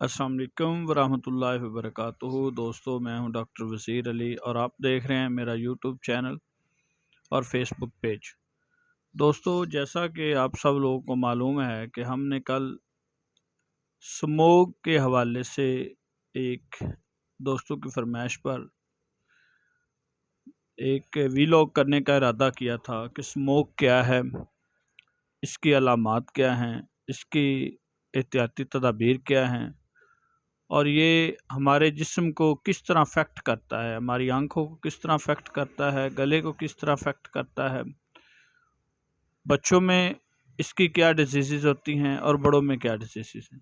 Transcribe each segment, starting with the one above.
अस्सलाम वालेकुम वरहमतुल्लाहि वबरकातुहू। दोस्तों, मैं हूं डॉक्टर वसीर अली और आप देख रहे हैं मेरा यूट्यूब चैनल और फेसबुक पेज। दोस्तों, जैसा कि आप सब लोगों को मालूम है कि हमने कल स्मोक के हवाले से एक दोस्तों की फरमाइश पर एक वीलॉग करने का इरादा किया था कि स्मोक क्या है, इसकी अलामात क्या हैं, इसकी एहतियाती तदाबीर क्या हैं और ये हमारे जिस्म को किस तरह अफेक्ट करता है, हमारी आंखों को किस तरह अफेक्ट करता है, गले को किस तरह अफेक्ट करता है, बच्चों में इसकी क्या डिजीज़ होती हैं और बड़ों में क्या डिजीज़ हैं।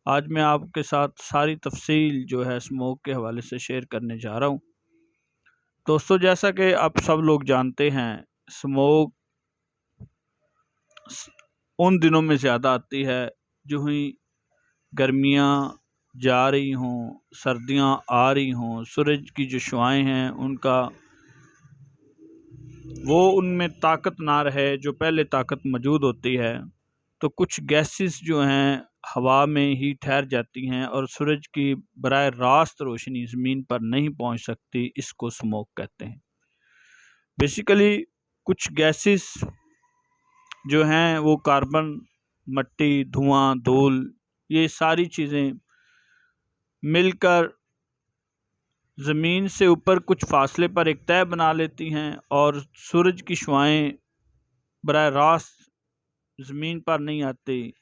आज मैं आपके साथ सारी तफसील जो है स्मोक के हवाले से शेयर करने जा रहा हूँ। दोस्तों, जैसा कि आप सब लोग जानते हैं, स्मोक उन दिनों में ज़्यादा आती है जो ही गर्मियाँ जा रही हों, सर्दियाँ आ रही हों, सूरज की जो शुआएं हैं उनका वो उनमें ताकत ना रहे जो पहले ताकत मौजूद होती है, तो कुछ गैसेस जो हैं हवा में ही ठहर जाती हैं और सूरज की बराह रास्त रोशनी ज़मीन पर नहीं पहुंच सकती। इसको स्मोक कहते हैं। बेसिकली कुछ गैसेस जो हैं वो कार्बन, मट्टी, धुआं, धूल, ये सारी चीज़ें मिलकर ज़मीन से ऊपर कुछ फासले पर एक तह बना लेती हैं और सूरज की शुआएं बराह रास्त ज़मीन पर नहीं आती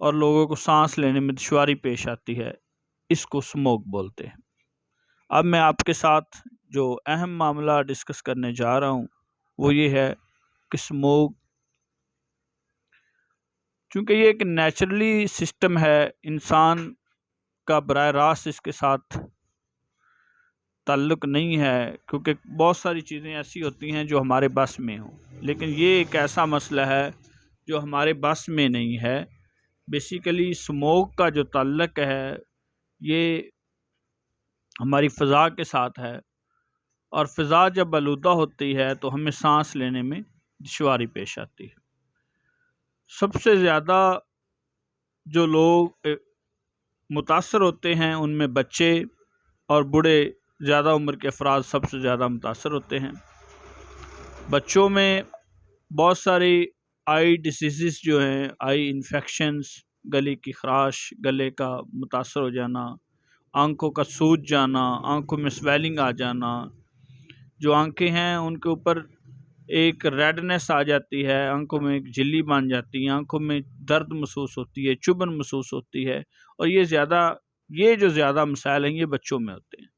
और लोगों को सांस लेने में दुश्वारी पेश आती है। इसको स्मोक बोलते हैं। अब मैं आपके साथ जो अहम मामला डिस्कस करने जा रहा हूँ वो ये है कि स्मोक, चूँकि ये एक नेचुरली सिस्टम है, इंसान का बराह रास्त इसके साथ ताल्लुक़ नहीं है, क्योंकि बहुत सारी चीज़ें ऐसी होती हैं जो हमारे बस में हों, लेकिन ये एक ऐसा मसला है जो हमारे बस में नहीं है। बेसिकली स्मोक का जो ताल्लुक़ है ये हमारी फ़ज़ा के साथ है और फ़ज़ा जब आलूदा होती है तो हमें सांस लेने में दुश्वारी पेश आती है। सबसे ज़्यादा जो लोग मुतासर होते हैं उनमें बच्चे और बूढ़े, ज़्यादा उम्र के अफराद सबसे ज़्यादा मुतासर होते हैं। बच्चों में बहुत सारी आई डिसीज़ जो हैं, आई इन्फेक्शंस, गले की ख़राश, गले का मुतासर हो जाना, आँखों का सूज जाना, आँखों में स्वेलिंग आ जाना, जो आँखें हैं उनके ऊपर एक रेडनेस आ जाती है, आँखों में एक झिल्ली बन जाती है, आँखों में दर्द महसूस होती है, चुभन महसूस होती है और ये जो ज़्यादा मसाइल हैं ये बच्चों में होते हैं।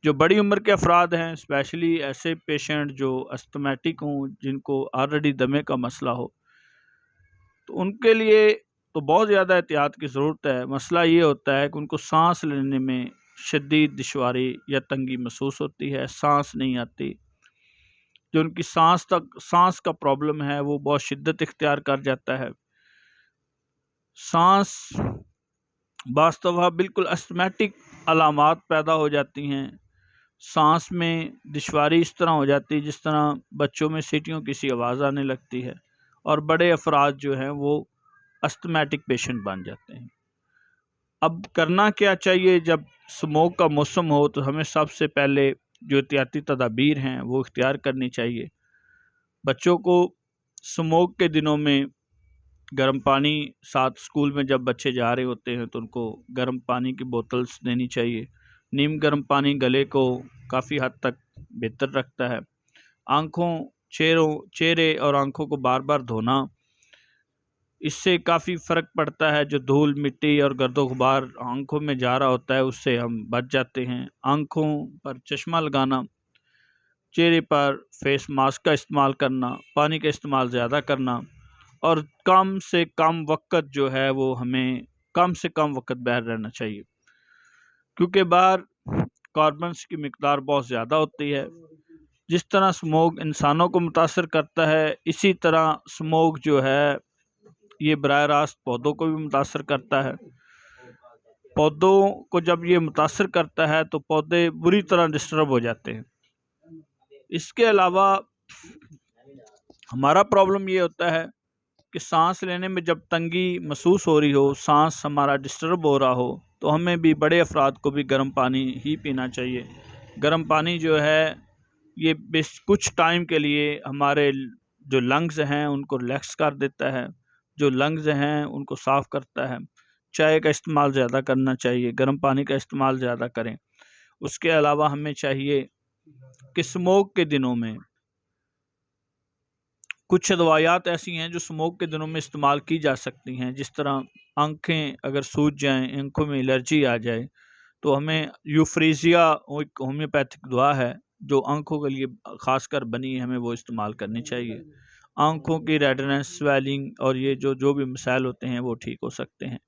जो बड़ी उम्र के अफराद हैं, स्पेशली ऐसे पेशेंट जो अस्थमैटिक हों, जिनको ऑलरेडी दमे का मसला हो, तो उनके लिए तो बहुत ज़्यादा एहतियात की ज़रूरत है। मसला ये होता है कि उनको सांस लेने में शदीद दुश्वारी या तंगी महसूस होती है, सांस नहीं आती। जो उनकी सांस का प्रॉब्लम है वो बहुत शिद्दत इख्तियार कर जाता है। सांस वास्तव बिल्कुल अस्थमैटिक अलामात पैदा हो जाती हैं। सांस में दुश्वारी इस तरह हो जाती है जिस तरह बच्चों में सीटियों की सी आवाज़ आने लगती है और बड़े अफराद जो हैं वो अस्थमैटिक पेशेंट बन जाते हैं। अब करना क्या चाहिए जब स्मोक का मौसम हो? तो हमें सबसे पहले जो एहतियाती तदाबीर हैं वो इख्तियार करनी चाहिए। बच्चों को स्मोक के दिनों में गर्म पानी साथ, स्कूल में जब बच्चे जा रहे होते हैं तो उनको गर्म पानी की बोतल्स देनी चाहिए। नीम गर्म पानी गले को काफ़ी हद तक बेहतर रखता है। चेहरे और आँखों को बार बार धोना, इससे काफ़ी फ़र्क पड़ता है। जो धूल, मिट्टी और गर्दो गुबार आँखों में जा रहा होता है उससे हम बच जाते हैं। आँखों पर चश्मा लगाना, चेहरे पर फेस मास्क का इस्तेमाल करना, पानी का इस्तेमाल ज़्यादा करना और कम से कम वक़्त जो है वो हमें कम से कम वक़्त बाहर रहना चाहिए, क्योंकि बाहर कार्बन्स की मिकदार बहुत ज़्यादा होती है। जिस तरह स्मोक इंसानों को मुतासर करता है, इसी तरह स्मोक जो है ये बराह रास्त पौधों को भी मुतासर करता है। पौधों को जब ये मुतासर करता है तो पौधे बुरी तरह डिस्टर्ब हो जाते हैं। इसके अलावा हमारा प्रॉब्लम ये होता है कि सांस लेने में जब तंगी महसूस हो रही हो, सांस हमारा डिस्टर्ब हो रहा हो, तो हमें भी, बड़े अफराद को भी गर्म पानी ही पीना चाहिए। गर्म पानी जो है ये बस कुछ टाइम के लिए हमारे जो लंग्स हैं उनको रिलैक्स कर देता है, जो लंग्स हैं उनको साफ़ करता है। चाय का इस्तेमाल ज़्यादा करना चाहिए, गर्म पानी का इस्तेमाल ज़्यादा करें। उसके अलावा हमें चाहिए कि स्मोक के दिनों में कुछ दवायात ऐसी हैं जो स्मोक के दिनों में इस्तेमाल की जा सकती हैं। जिस तरह आँखें अगर सूज जाएँ, आँखों में एलर्जी आ जाए, तो हमें यूफ्रीज़िया एक होम्योपैथिक दवा है जो आँखों के लिए ख़ासकर बनी है, हमें वो इस्तेमाल करनी चाहिए। आँखों की रेडनेस, स्वेलिंग और ये जो भी मसाइल होते हैं वो ठीक हो सकते हैं।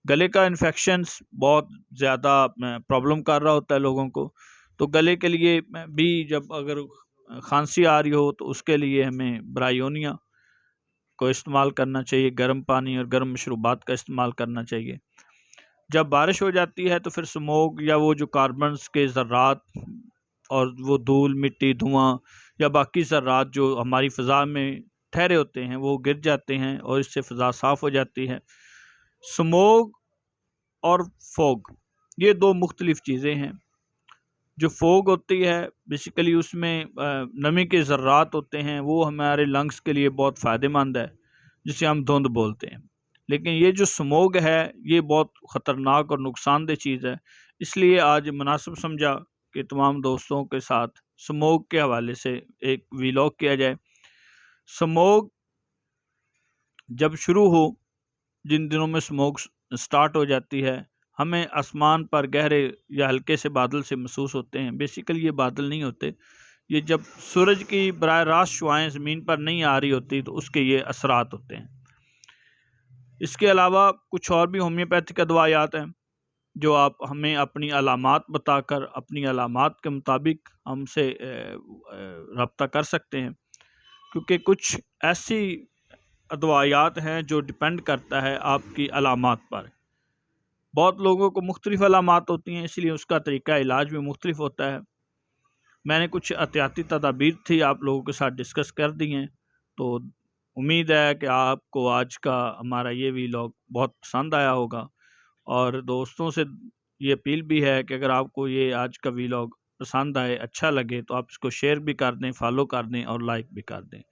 गले का इन्फेक्शंस बहुत ज़्यादा प्रॉब्लम कर रहा होता है लोगों को, तो गले के लिए भी जब अगर खांसी आ रही हो तो उसके लिए हमें ब्रायोनिया को इस्तेमाल करना चाहिए, गर्म पानी और गर्म मशरूबात का इस्तेमाल करना चाहिए। जब बारिश हो जाती है तो फिर स्मोक या वो जो कार्बन्स के ज़र्रात और वो धूल, मिट्टी, धुआं या बाकी ज़र्रात जो हमारी फ़िज़ा में ठहरे होते हैं वो गिर जाते हैं और इससे फ़िज़ा साफ़ हो जाती है। स्मोक और फॉग ये दो मुख्तलिफ़ चीज़ें हैं। जो फॉग होती है बेसिकली उसमें नमी के ज़र्रात होते हैं, वो हमारे लंग्स के लिए बहुत फ़ायदेमंद है, जिसे हम धुंध बोलते हैं। लेकिन ये जो स्मोग है ये बहुत ख़तरनाक और नुकसानदेह चीज़ है। इसलिए आज मुनासिब समझा कि तमाम दोस्तों के साथ स्मोग के हवाले से एक वीलॉग किया जाए। स्मोग जब शुरू हो, जिन दिनों में स्मोक स्टार्ट हो जाती है, हमें आसमान पर गहरे या हल्के से बादल से महसूस होते हैं। बेसिकली ये बादल नहीं होते, ये जब सूरज की बराह रास्त शुआएँ ज़मीन पर नहीं आ रही होती तो उसके ये असरात होते हैं। इसके अलावा कुछ और भी होम्योपैथिक दवायात हैं जो आप हमें अपनी अलामात बताकर अपनी अलामात के मुताबिक हमसे रब्ता कर सकते हैं, क्योंकि कुछ ऐसी अदवायात हैं जो डिपेंड करता है आपकी अलामात पर। बहुत लोगों को मुख्तलिफ़ अलामात होती हैं, इसलिए उसका तरीका इलाज भी मुख्तलिफ होता है। मैंने कुछ एहतियाती तदाबीर थी आप लोगों के साथ डिस्कस कर दी हैं, तो उम्मीद है कि आपको आज का हमारा ये वीलॉग बहुत पसंद आया होगा। और दोस्तों से ये अपील भी है कि अगर आपको ये आज का वीलॉग पसंद आए, अच्छा लगे, तो आप इसको शेयर भी कर दें, फॉलो कर दें और लाइक भी कर दें।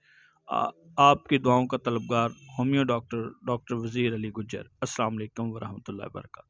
आपकी दुआओं का तलबगार होम्यो डॉक्टर वज़ीर अली गुज्जर। अस्सलाम वालेकुम व रहमतुल्लाहि व बरकातहू।